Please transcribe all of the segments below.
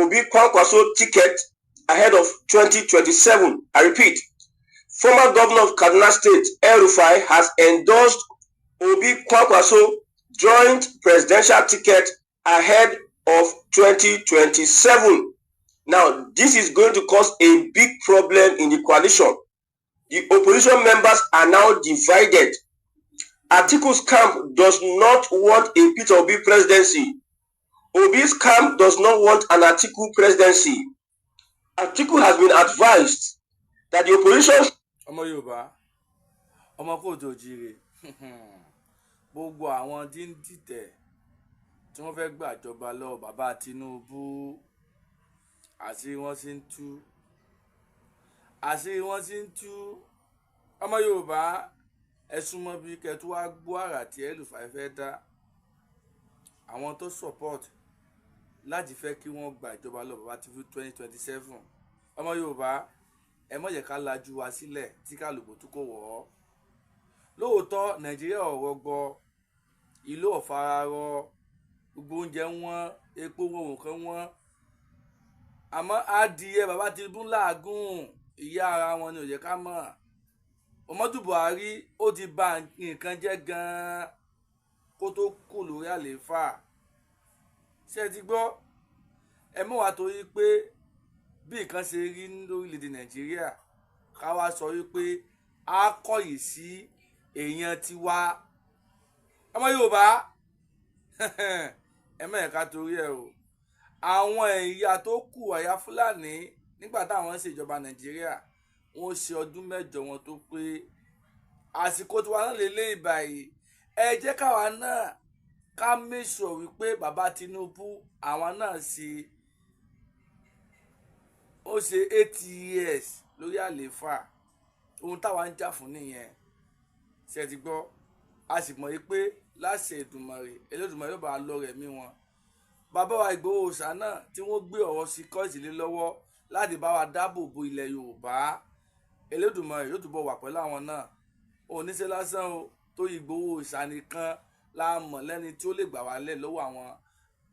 Obi Kwankwaso ticket ahead of 2027. I repeat, former governor of Kaduna State, Rufai, has endorsed Obi Kwankwaso joint presidential ticket ahead of 2027. Now, this is going to cause a big problem in the coalition. The opposition members are now divided. Atiku's camp does not want a Peter Obi presidency. Obi's camp does not want an Atiku presidency. Atiku has been advised that the opposition... ọmọ Yorùbá, ọmọ kóòtù òjìrè, gbogbo àwọn tí ń dìtẹ̀ tí wọ́n fẹ́ gbàjọba lọ́wọ́ bàbá Tinubu, àṣírí wọn sì ń tú. Àṣírí wọn sì ń tú. Ọmọ Yorùbá, ẹ súnmọ́ bí kẹtù wá gbọ́ àrà tí Rufai fẹ́ dá. Àwọn tó support láti fẹ́ kí wọ́n gba ìjọba lọ bàbá tí fún 2027. Ọmọ Yorùbá, ẹ má jẹ́ ká lajú wa sílẹ̀ tí kálukú tó kò wọ́. Lóòótọ́ Nàìjíríà ọ̀rọ̀ gbọ́, ìlú ọ̀fararọ, gbogbo oúnjẹ wọn, epo wọn kan wọn. Àmọ́ adìyẹ bàbá Tinubu làágùn, ìyá ara wọn ni ò jẹ́ ká mọ̀. Muhammadu Buhari ó ti bà nǹkan jẹ́ gan-an kó tó kù lórí àlééfà. Ṣé ẹ ti gbọ́? Ẹ mọ̀ wá torí pé bí nǹkan ṣe rí lórílẹ̀‐èdè Nàìjíríà ká wá sọ wípé a kọ̀yìn sí èèyàn tiwa. Ọmọ Yorùbá, ẹ mọ̀ ẹ̀ka torí ẹ o. Àwọn ẹ̀yà tó kù àyà Fúlàní nígbà táwọn ń ṣèjọba Nàìjíríà wọ́n ṣe ọdún mẹ́jọ wọn tó pé àsìkò tiwa náà lè lé ìbàyí. Ẹ jẹ́ káwa náà ká make sure wípé bàbá Tinubu àwọn náà ó ṣe 8 years lórí àlééfà. Ohun táwa ń jà fún nìyẹn. Ṣé ti gbọ́? A sì mọ̀ pé láṣẹ Èdùmàrè ló bá lọ rẹ̀ mí wọn. Bàbá wa Ìgbòho Òòṣà náà tí wọ́n gbé ọ̀rọ̀ sí kọ́ọ̀sì lé lọ́wọ́ láti bá wa dáàbò bo ilẹ̀ Yorùbá. Elédùmarè yóò túbọ̀ wà pẹ̀lú àwọn náà. Oníṣẹ́ lásán o tó Ìgbòho Òòṣà nìkan la mọ̀ lẹ́ni tí ó lè gbà wá lẹ̀ lọ́wọ́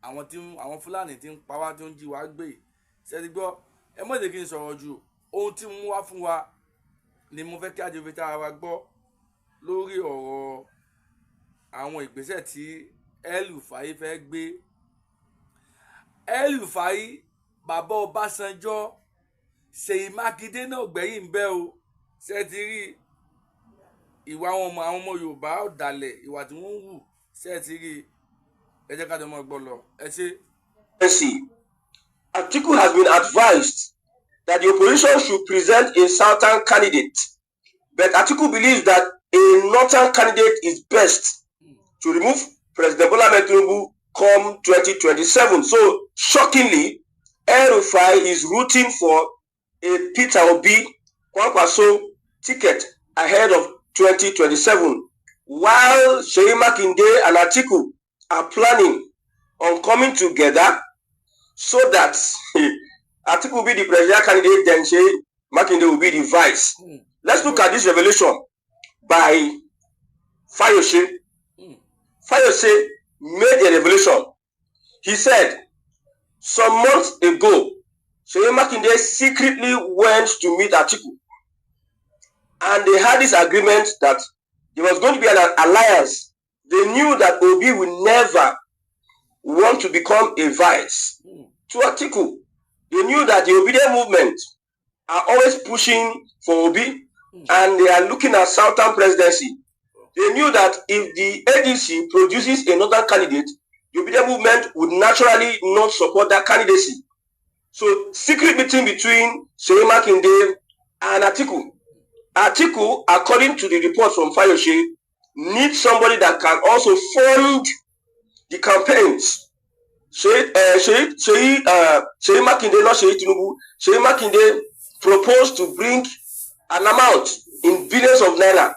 àwọn Fúlàní tí ń pa wá tí ó ń jí wá gbé. Ṣé ti gbọ́? Ẹ má jẹ́ kí n sọ̀rọ̀ jù. Ohun tí mú wá fún wa ni mo fẹ́ kí ajé fi tára wa gbọ́ lórí ọ̀rọ̀ àwọn ìgbésẹ̀ tí Rufai fẹ́ gbé. Rufai, bàbá Ọbásanjọ́, Ṣèyí Mákindé náà gbẹ̀yìn ń bẹ́ o. Ṣé ti rí ìwà àwọn ọmọ Yorùbá ọ̀dàlẹ̀ ìwà tí wọ́n ń wù? Ṣé ti rí? Ẹ jẹ́ ká jọ mọ́ gbọ́ lọ. Ẹ ṣé. Atiku has been advised that the opposition should present a southern candidate, but Atiku believes that a northern candidate is best to remove President Bola Ahmed Tinubu come 2027. So, shockingly, Rufai is rooting for a Peter Obi Kwankwaso ticket ahead of 2027, while Ṣèyí Mákindé and Atiku are planning on coming together so that Atiku will be the presidential candidate, then Ṣèyí Mákindé will be the vice. Let's look at this revelation by Fayose. Fayose made a revelation. He said, some months ago, Ṣèyí Mákindé secretly went to meet Atiku, and they had this agreement that there was going to be an alliance. They knew that Obi will never want to become a vice to Atiku. They knew that the Obedient movement are always pushing for Obi, and they are looking at Southern presidency. They knew that if the ADC produces a northern candidate, the Obedient movement would naturally not support that candidacy. So, secret meeting between Ṣèyí Mákindé and Atiku. Atiku, according to the report from Fayose, needs somebody that can also fund the campaigns. Ṣèyí Mákindé, not Ṣèyí Tinubu, Ṣèyí Mákindé proposed to bring an amount in billions of naira.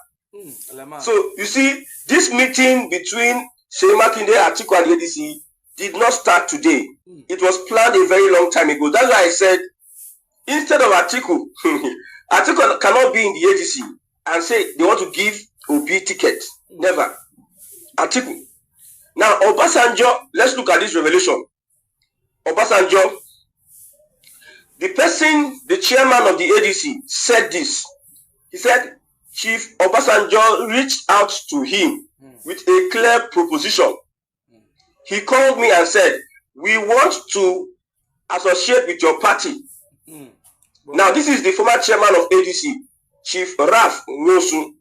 So, you see, this meeting between Ṣèyí Mákindé, Atiku, and the ADC did not start today. It was planned a very long time ago. That's why I said, instead of Atiku, Atiku cannot be in the ADC and say they want to give Obi ticket. Never. Atiku. Now, Obasanjo, let's look at this revelation. Obasanjo the chairman of the ADC said this. He said Chief Obasanjo reached out to him with a clear proposition. He called me and said, we want to associate with your party. Now, this is the former chairman of ADC, Chief Raf Nwosu.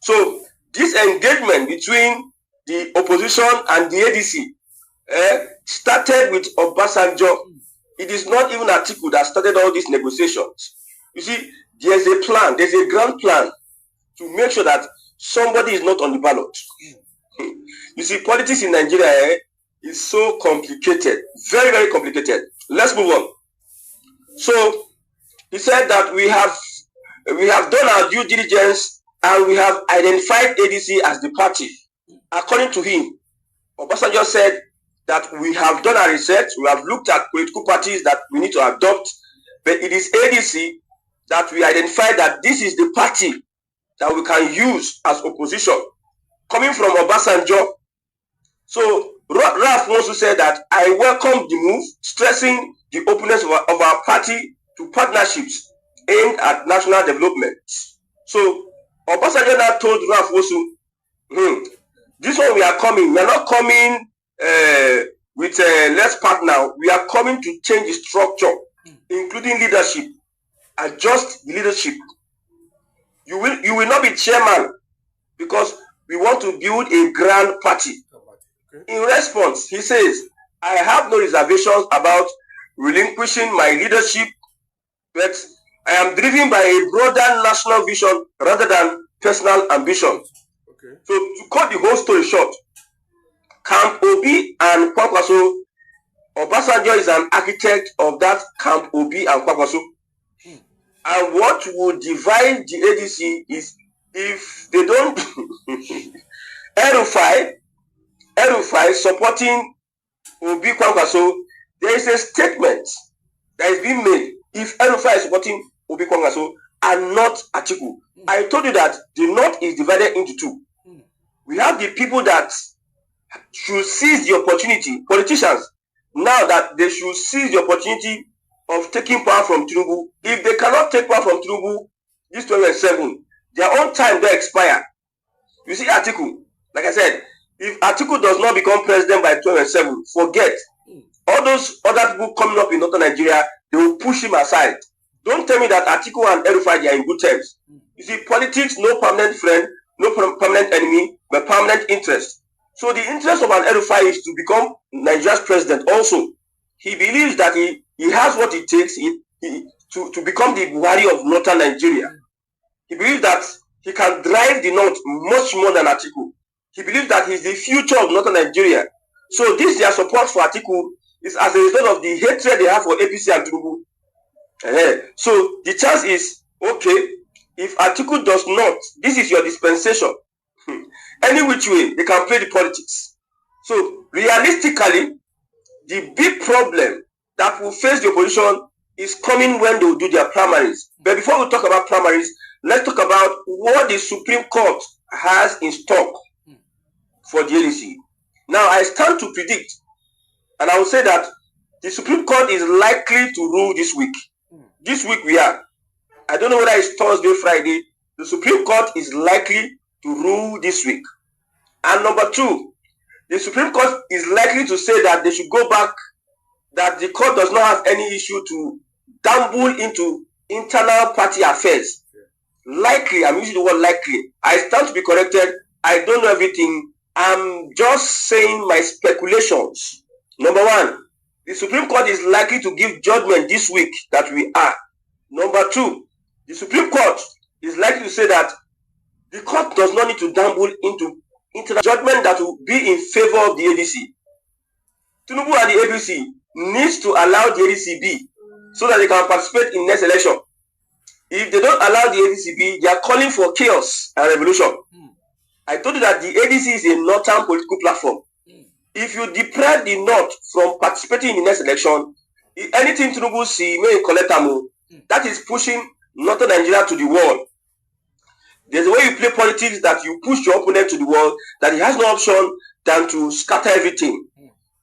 So, this engagement between the opposition and the ADC started with Obasanjo. It is not even Atiku that started all these negotiations. You see, there's a plan, there's a grand plan to make sure that somebody is not on the ballot. You see, politics in Nigeria is so complicated, very, very complicated. Let's move on. So, he said that we have done our due diligence and we have identified ADC as the party. According to him, Obasanjo said that we have done our research, we have looked at political parties that we need to adopt, but it is ADC that we identified that this is the party that we can use as opposition. Coming from Obasanjo. So, Raf also said that I welcome the move, stressing the openness of our party to partnerships aimed at national development. So, Obasanjo now told Raf also, this one we are coming. We are not coming with less partner. We are coming to change the structure, including leadership. Adjust the leadership. You will not be chairman because we want to build a grand party. In response, he says, I have no reservations about relinquishing my leadership, but I am driven by a broader national vision rather than personal ambition. So to cut the whole story short, Camp Obi and Kwankwaso, Obasanjo is an architect of that Camp Obi and Kwankwaso. And what will divide the ADC is if they don't Rufai supporting Obi Kwankwaso, there is a statement that is being made if Rufai is supporting Obi Kwankwaso and not Atiku. I told you that the North is divided into two. We have the people that should seize the opportunity, politicians, now that they should seize the opportunity of taking power from Tinubu. If they cannot take power from Tinubu, this 2027, their own time will expire. You see Atiku, like I said, if Atiku does not become president by 2027, forget. All those other people coming up in northern Nigeria, they will push him aside. Don't tell me that Atiku and Rufai are in good terms. You see, politics, no permanent friend, no permanent enemy, but permanent interest. So the interest of an Rufai is to become Nigeria's president also. He believes that he has what it takes to become the Buhari of northern Nigeria. He believes that he can drive the north much more than Atiku. He believes that he's the future of northern Nigeria. So this their support for Atiku is as a result of the hatred they have for APC and Tinubu. So the chance is, okay, if Atiku does not, this is your dispensation. Any which way, they can play the politics. So realistically, the big problem that will face the opposition is coming when they will do their primaries. But before we talk about primaries, let's talk about what the Supreme Court has in stock for the ADC. Now, I stand to predict, and I will say that the Supreme Court is likely to rule this week. This week we are. I don't know whether it's Thursday, Friday. The Supreme Court is likely to rule this week. And number two, the Supreme Court is likely to say that they should go back, that the court does not have any issue to dabble into internal party affairs. Likely, I'm using the word likely. I stand to be corrected. I don't know everything. I'm just saying my speculations. Number one, the Supreme Court is likely to give judgment this week that we are. Number two, the Supreme Court is likely to say that the court does not need to dabble into internal judgment that will be in favor of the ADC. Tinubu and the APC needs to allow the ADC be so that they can participate in next election. If they don't allow the ADC be, they are calling for chaos and revolution. I told you that the ADC is a northern political platform. If you deprive the North from participating in the next election, anything Tinubu see may collect ammo. That is pushing northern Nigeria to the wall. There's a way you play politics that you push your opponent to the wall, that he has no option than to scatter everything.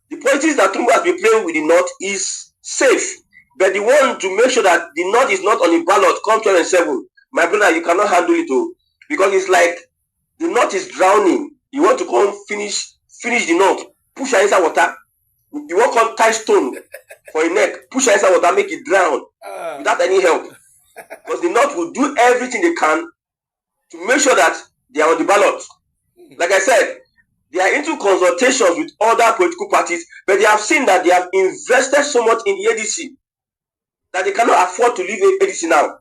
The politics that Tinubu has been playing with the North is safe. But the one to make sure that the North is not on the ballot come 2007, my brother, you cannot handle it all. Because it's like the North is drowning. You want to come finish the North, push her inside water. You want to come tie stone for a neck, push her inside water, make it drown without any help. Because the North will do everything they can to make sure that they are on the ballot. Like I said, they are into consultations with other political parties, but they have seen that they have invested so much in the ADC that they cannot afford to leave ADC now.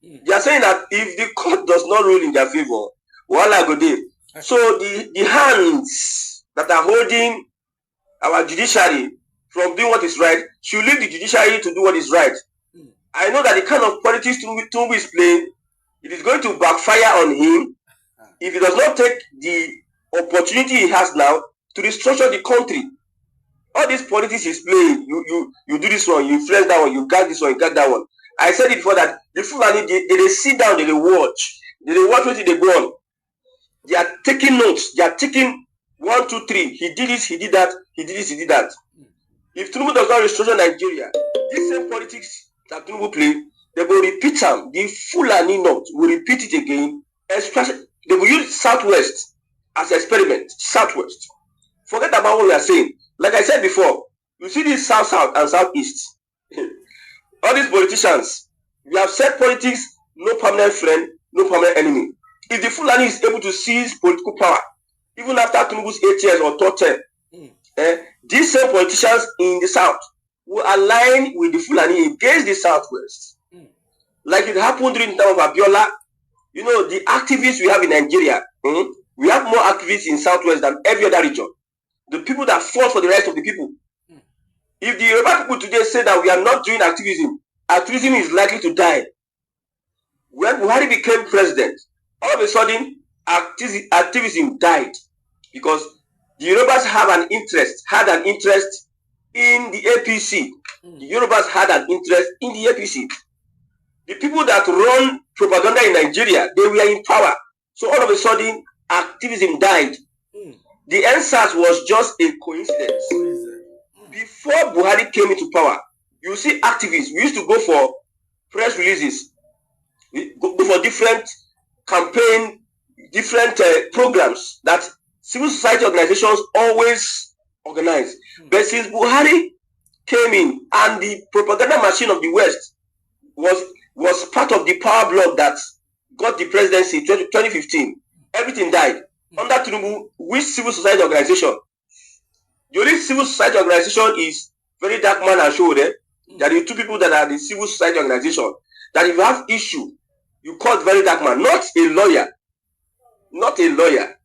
They are saying that if the court does not rule in their favor, voila go there. So the hands that are holding our judiciary from doing what is right should leave the judiciary to do what is right. I know that the kind of politics Tinubu is playing, it is going to backfire on him if he does not take the opportunity he has now to restructure the country. All this politics is playing. You do this one, you influence that one, you gag this one, you gag that one. I said it before that the Fulani, they sit down, they watch what they go on. They are taking notes. They are taking 1, 2, 3. He did this, he did that, he did this, he did that. If Tinubu does not restructure Nigeria, this same politics that Tinubu play, they will repeat them. The Fulani North will repeat it again. Especially, they will use Southwest as an experiment. Southwest. Forget about what we are saying. Like I said before, you see this South and Southeast. All these politicians, we have said politics, no permanent friend, no permanent enemy. If the Fulani is able to seize political power, even after Tinubu's 8 years or 10, these same politicians in the South will align with the Fulani against the Southwest. Like it happened during the time of Abiola. You know, the activists we have in Nigeria, we have more activists in Southwest than every other region. The people that fought for the rights of the people. If the Yoruba people today say that we are not doing activism, activism is likely to die. When Buhari became president, all of a sudden, activism died because the Yorubas had an interest in the APC. The Yorubas had an interest in the APC. The people that run propaganda in Nigeria, they were in power. So all of a sudden, activism died. The NSAS was just a coincidence. Before Buhari came into power, you see activists. We used to go for press releases. We go for different campaign, different programs that civil society organizations always organize. But since Buhari came in and the propaganda machine of the West was part of the power block that got the presidency in 2015, everything died. Under Tinubu, which civil society organization? The only civil society organization is Very Dark Man and Show there. There are the two people that are the civil society organization. That if you have issue, you call Very Dark Man, not a lawyer. Not a lawyer.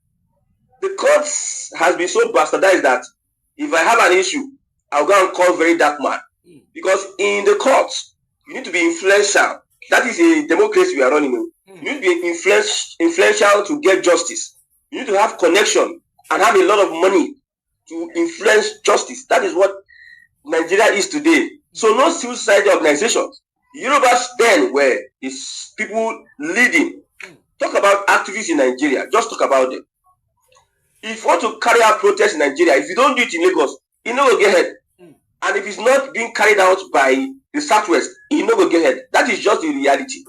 The courts has been so bastardized that if I have an issue, I'll go and call Very Dark Man. Because in the courts, you need to be influential. That is a democracy we are running in. You need to be influential to get justice. You need to have connection and have a lot of money to influence justice. That is what Nigeria is today. So no civil society organizations. Yorubas then were is people leading. Talk about activists in Nigeria. Just talk about them. If you want to carry out protests in Nigeria, if you don't do it in Lagos, you know will get ahead. And if it's not being carried out by the Southwest, you know will get ahead. That is just the reality.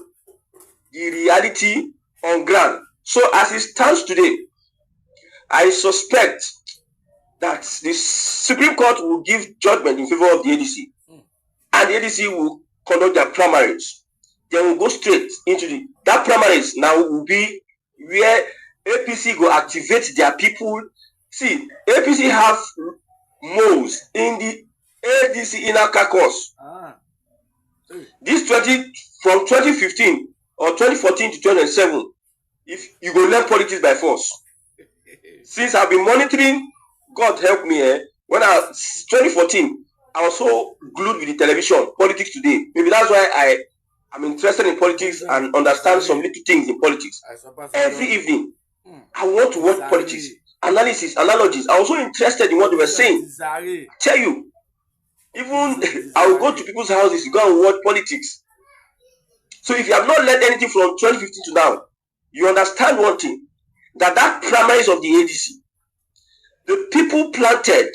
The reality on ground. So as it stands today, I suspect that the Supreme Court will give judgment in favor of the ADC. And the ADC will conduct their primaries. They will go straight into that primaries now will be where APC will activate their people. See, APC have moles in the ADC inner caucus. This from 2015 or 2014 to 2007, if you go learn politics by force. Since I've been monitoring, God help me, when 2014, I was so glued with the television, politics today. Maybe that's why I'm interested in politics and understand some little things in politics. Every evening, I want to watch politics, analysis, analogies. I was so interested in what they were saying. I tell you, even I will go to people's houses to go and watch politics. So if you have not learned anything from 2015 to now, you understand one thing, that primaries of the ADC, the people planted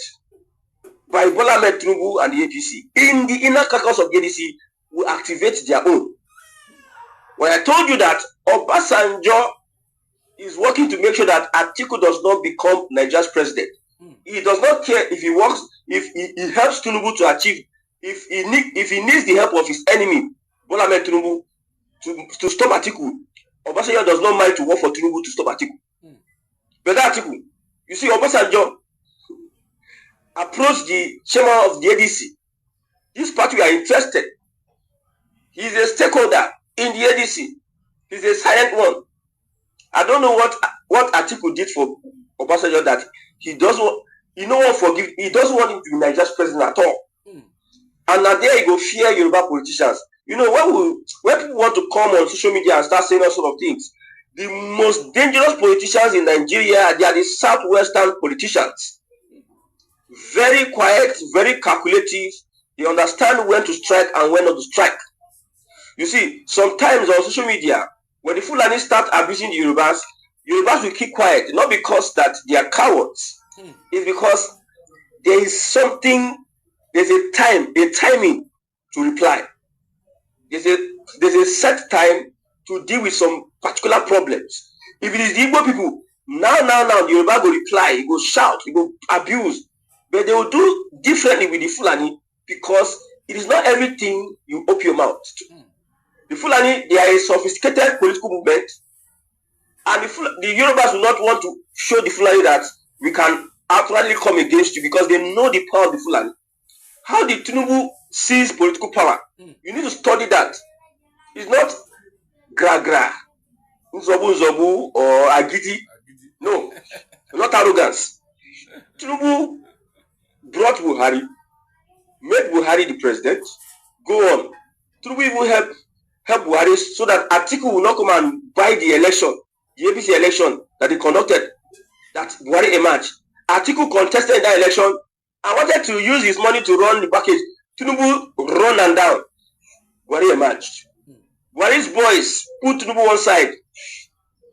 by Bola Ahmed Tinubu and the APC in the inner caucus of the ADC will activate their own. When I told you that Obasanjo is working to make sure that Atiku does not become Nigeria's president, he does not care if he works, if he helps Tinubu to achieve, if he needs the help of his enemy, Bola Ahmed Tinubu, to stop Atiku. Obasanjo does not mind to work for Tinubu to stop Atiku. But Atiku, you see, Obasanjo approached the chairman of the ADC. This party, we are interested. He is a stakeholder in the ADC. He's a silent one. I don't know what Atiku did for Obasanjo that he doesn't. He no one forgive. He doesn't want him to be Nigeria's president at all. And now there you go, fear Yoruba politicians. You know, when people want to come on social media and start saying all sort of things, the most dangerous politicians in Nigeria, they are the southwestern politicians. Very quiet, very calculative. They understand when to strike and when not to strike. You see, sometimes on social media, when the Fulani start abusing the Yorubas will keep quiet. Not because that they are cowards. It's because there is something, there's a timing to reply. There's a set time to deal with some particular problems. If it is the Igbo people, now, the Yoruba will reply, he will shout, he will abuse. But they will do differently with the Fulani because it is not everything you open your mouth to. The Fulani, they are a sophisticated political movement, and the Yorubas will not want to show the Fulani that we can outrightly come against you because they know the power of the Fulani. How did Tinubu seize political power? You need to study that. It's not gra, nzobu, or agidi. No, not arrogance. Tinubu brought Buhari, made Buhari the president. Go on. Tinubu even help Buhari so that Atiku will not come and buy the election, the APC election that they conducted, that Buhari emerged. Atiku contested that election and wanted to use his money to run the package. Tinubu run and down. Buhari emerged. Buhari's boys put Tinubu one side.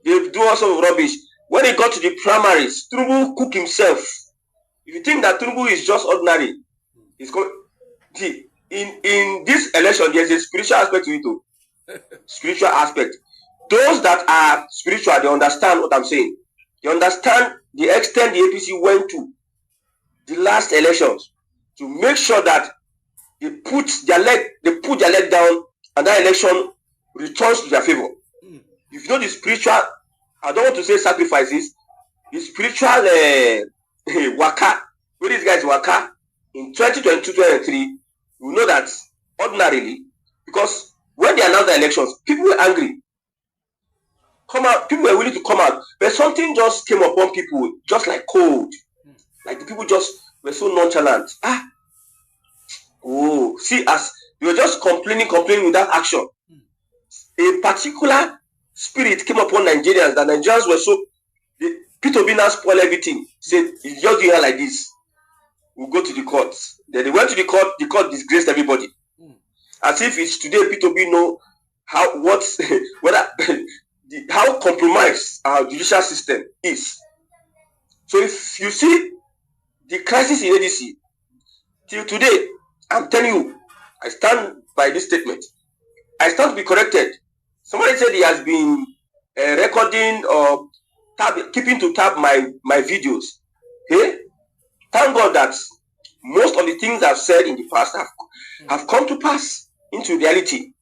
They do all sorts of rubbish. When he got to the primaries, Tinubu cooked himself. If you think that Tinubu is just ordinary, he's going. See, in this election, there's a spiritual aspect to it too. Spiritual aspect. Those that are spiritual, they understand what I'm saying. They understand the extent the APC went to the last elections to make sure that they put their leg down and that election returns to their favor. If you know the spiritual, I don't want to say sacrifices, the spiritual waka, where these guys waka in 2022-2023, you know that ordinarily, because when they announced the elections, people were angry. People were willing to come out, but something just came upon people, just like cold. Like the people just were so nonchalant. See, as they were just complaining without action. A particular spirit came upon Nigerians that Nigerians were so. Peter Obi now spoiled everything. Said, if you just do it like this, we'll go to the court. Then they went to the court disgraced everybody. As if it's today Peter Obi know how compromised our judicial system is. So if you see the crisis in ADC, till today, I'm telling you, I stand by this statement. I stand to be corrected. Somebody said he has been recording or keeping to tab my videos. Hey, thank God that most of the things I've said in the past have come to pass into reality.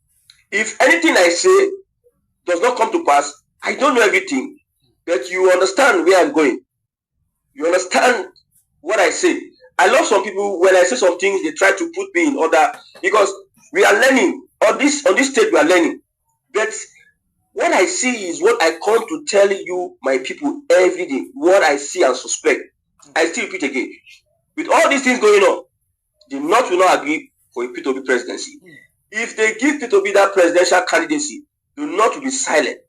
If anything I say does not come to pass, I don't know everything, but you understand where I'm going. You understand what I say. I love some people, when I say some things, they try to put me in order, because we are learning. On this stage, we are learning. But what I see is what I come to tell you, my people, every day. What I see and suspect. I still repeat again. With all these things going on, the North will not agree for a Peter Obi presidency. If they give Peter Obi that presidential candidacy, the North will be silent.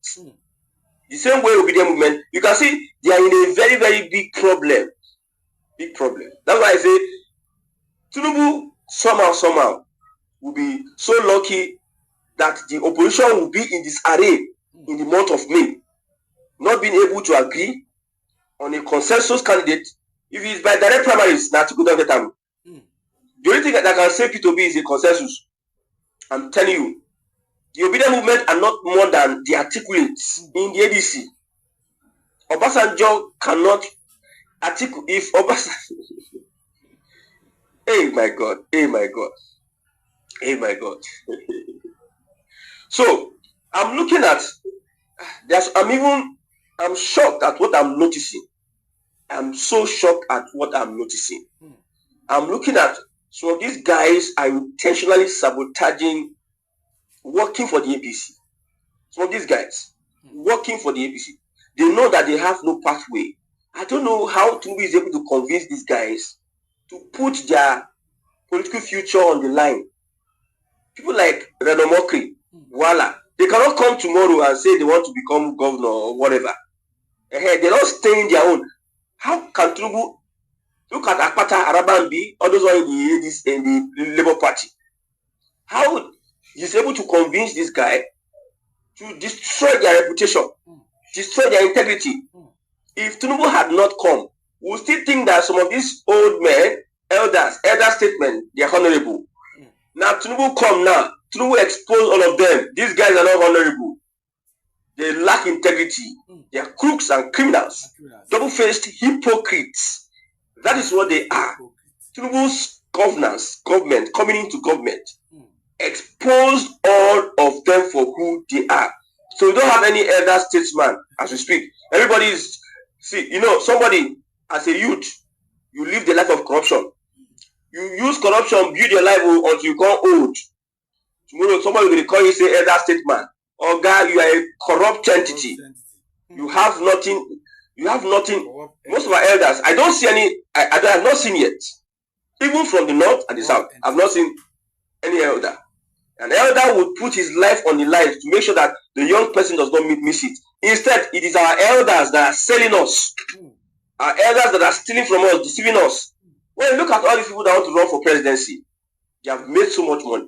The same way with the movement, you can see they are in a very, very big problem. Big problem. That's why I say Tinubu somehow will be so lucky that the opposition will be in disarray in the month of May, not being able to agree on a consensus candidate. If it's by direct primaries, now Tinubu don't get them. The only thing that can save P2B is a consensus. I'm telling you. The obedient movement are not more than the articulates in the ADC. Obasanjo cannot articulate if Obasanjo. Hey my God, hey my God, hey my God. So I'm looking at I'm shocked at what I'm noticing. I'm so shocked at what I'm noticing. I'm looking at some of these guys are intentionally sabotaging, working for the APC. Some of these guys working for the APC. They know that they have no pathway. I don't know how Tinubu is able to convince these guys to put their political future on the line. People like Reno Mokri, Wala, they cannot come tomorrow and say they want to become governor or whatever. They're not staying their own. How can Tinubu look at Akpata, Arabambi, all those are in the Labour Party? How he's able to convince this guy to destroy their reputation, destroy their integrity? If Tinubu had not come, we still think that some of these old men, elder statesmen, they are honorable. Now Tinubu come now. Tinubu expose all of them. These guys are not honorable. They lack integrity. They are crooks and criminals. Double-faced hypocrites. That is what they are. Tinubu's government, coming into government, exposed all of them for who they are. So we don't have any elder statesman as we speak. Everybody is, somebody as a youth, you live the life of corruption. You use corruption, build your life until you become old. Tomorrow somebody will call you, say, elder statesman. Oh God, you are a corrupt entity. You have nothing. Most of our elders, I don't see any. I have not seen yet. Even from the north and the south, I've not seen any elder. An elder would put his life on the line to make sure that the young person does not miss it. Instead, it is our elders that are selling us. Our elders that are stealing from us, deceiving us. When you look at all these people that want to run for presidency, they have made so much money.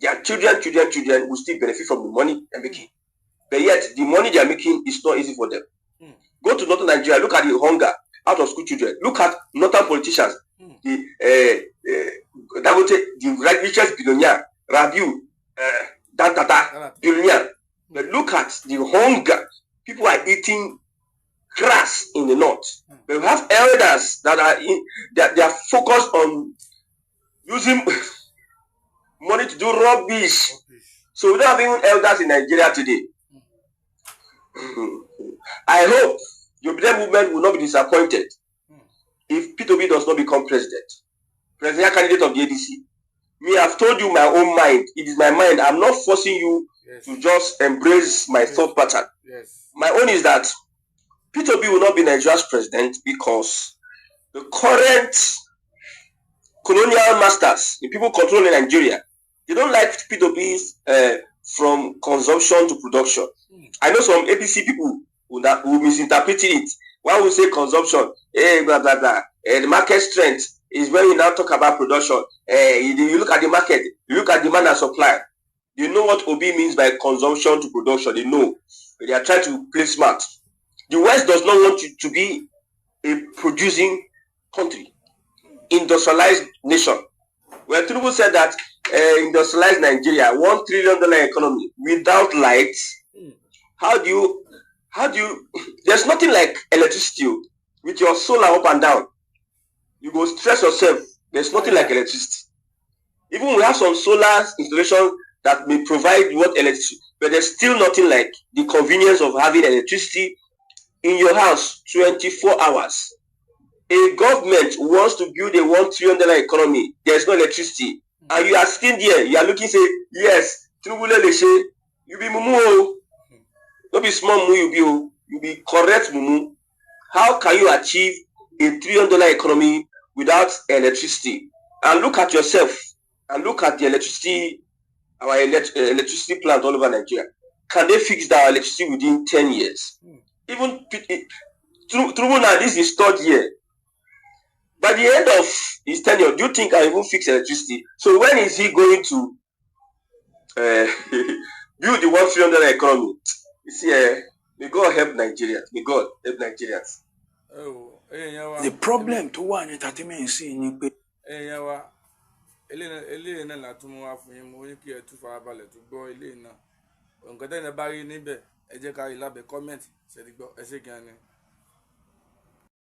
Their children will still benefit from the money they're making. But yet, the money they're making is not easy for them. Go to northern Nigeria, look at the hunger out of school children. Look at northern politicians. The richest billionaire, Rabiu, Dantata, billionaire. But look at the hunger. People are eating grass in the north. But we have elders that are they are focused on using money to do rubbish. So we don't have even elders in Nigeria today. I hope the obedient movement will not be disappointed if P2B does not become presidential candidate of the ADC. Me, I've told you my own mind. It is my mind. I'm not forcing you to just embrace my thought pattern. My own is that P2B will not be Nigeria's president because the current colonial masters, the people controlling Nigeria, they don't like P2B's from consumption to production. I know some APC people who misinterpret it. Why we say consumption? Blah blah blah. The market strength is when we now talk about production. You look at the market, you look at demand and supply. You know what OB means by consumption to production. They know. But they are trying to play smart. The West does not want you to be a producing country, industrialized nation. When Tinubu said that industrialized Nigeria, $1 trillion economy without lights, how do you? There's nothing like electricity with your solar up and down. You go stress yourself. There's nothing like electricity. Even we have some solar installation that may provide what electricity, but there's still nothing like the convenience of having electricity in your house 24 hours. A government wants to build a $1 trillion economy. There's no electricity. And you are sitting there, you are looking, say, yes, you be mumu. Don't be small mumu, you be correct mumu. How can you achieve a $1 trillion economy without electricity? And look at yourself, and look at the electricity, our electricity plant all over Nigeria. Can they fix that electricity within 10 years? Even Tinubu now, this is third year. By the end of his tenure, do you think I will fix electricity? So when is he going to build the $1 trillion economy? You see, may God help Nigerians. May God help Nigerians. Oh, The problem to one entertainment scene. eléyìí náà la tún mú wá fún yín, mo ní kí ẹ tún farabalẹ̀ tún gbọ́ eléyìí náà. Nǹkan tẹ́lẹ̀ bá rí níbẹ̀ ẹ jẹ́ ká rí lábẹ́ kọ́mẹ̀ntì ṣe ti gbọ́, ẹ ṣé gan ni.